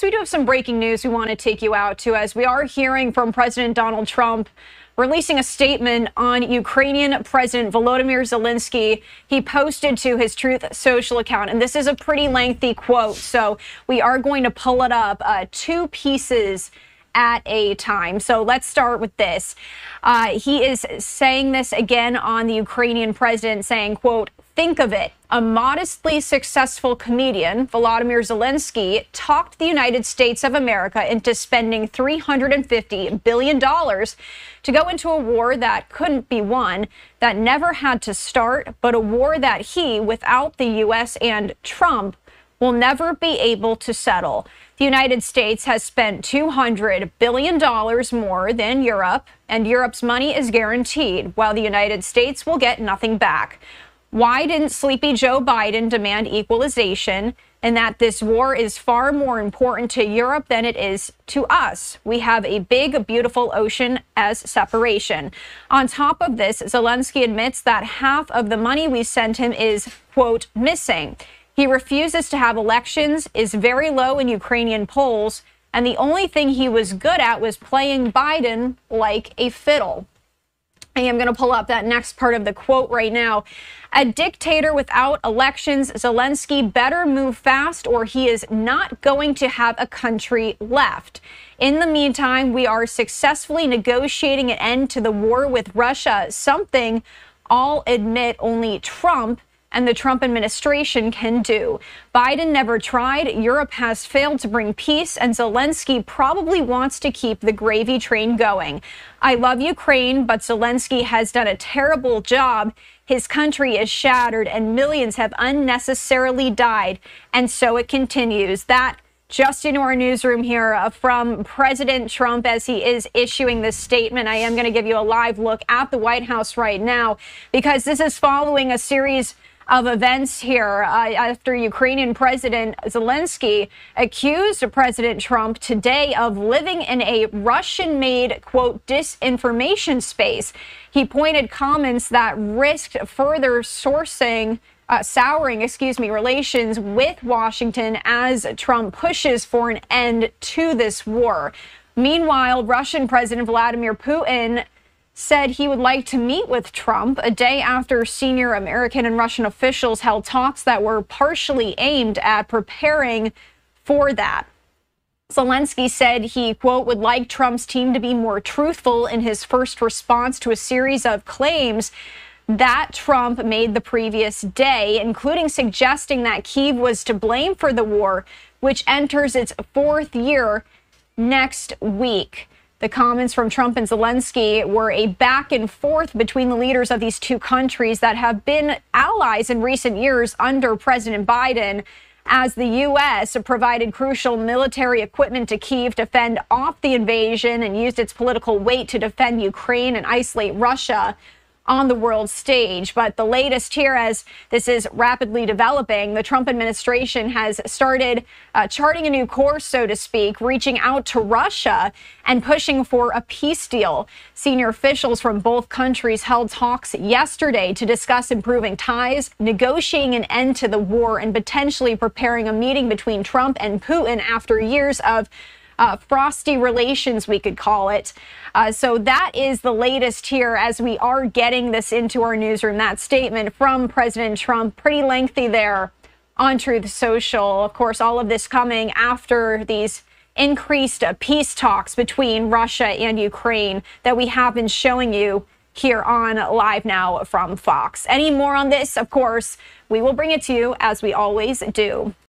So we do have some breaking news we want to take you out to, as we are hearing from President Donald Trump releasing a statement on Ukrainian President Volodymyr Zelensky. He posted to his Truth Social account, and this is a pretty lengthy quote, so we are going to pull it up, two pieces at a time. So let's start with this. He is saying this again on the Ukrainian president, saying, quote, "Think of it. A modestly successful comedian, Volodymyr Zelensky, talked the United States of America into spending $350 billion to go into a war that couldn't be won, that never had to start, but a war that he, without the U.S. and Trump, will never be able to settle. The United States has spent $200 billion more than Europe, and Europe's money is guaranteed, while the United States will get nothing back. Why didn't sleepy Joe Biden demand equalization, and that this war is far more important to Europe than it is to us? We have a big, beautiful ocean as separation." On top of this, Zelensky admits that half of the money we sent him is, quote, "missing." He refuses to have elections, is very low in Ukrainian polls, and the only thing he was good at was playing Biden like a fiddle. I am going to pull up that next part of the quote right now. "A dictator without elections, Zelensky better move fast or he is not going to have a country left. In the meantime, we are successfully negotiating an end to the war with Russia, something I'll admit only Trump and the Trump administration can do. Biden never tried, Europe has failed to bring peace, and Zelensky probably wants to keep the gravy train going. I love Ukraine, but Zelensky has done a terrible job. His country is shattered and millions have unnecessarily died, and so it continues." That just into our newsroom here from President Trump as he is issuing this statement. I am going to give you a live look at the White House right now, because this is following a series of events here after Ukrainian President Zelensky accused President Trump today of living in a Russian-made, quote, disinformation space. He pointed comments that risked further souring relations with Washington as Trump pushes for an end to this war. Meanwhile, Russian President Vladimir Putin said he would like to meet with Trump a day after senior American and Russian officials held talks that were partially aimed at preparing for that. Zelensky said he, quote, would like Trump's team to be more truthful in his first response to a series of claims that Trump made the previous day, including suggesting that Kyiv was to blame for the war, which enters its fourth year next week. The comments from Trump and Zelensky were a back and forth between the leaders of these two countries that have been allies in recent years under President Biden, as the U.S. provided crucial military equipment to Kyiv to fend off the invasion and used its political weight to defend Ukraine and isolate Russia on the world stage. But the latest here, as this is rapidly developing, the Trump administration has started charting a new course, so to speak, reaching out to Russia and pushing for a peace deal. Senior officials from both countries held talks yesterday to discuss improving ties, negotiating an end to the war, and potentially preparing a meeting between Trump and Putin after years of frosty relations, we could call it. So that is the latest here as we are getting this into our newsroom. That statement from President Trump, pretty lengthy there on Truth Social. Of course, all of this coming after these increased peace talks between Russia and Ukraine that we have been showing you here on Live Now from Fox. Any more on this, of course, we will bring it to you as we always do.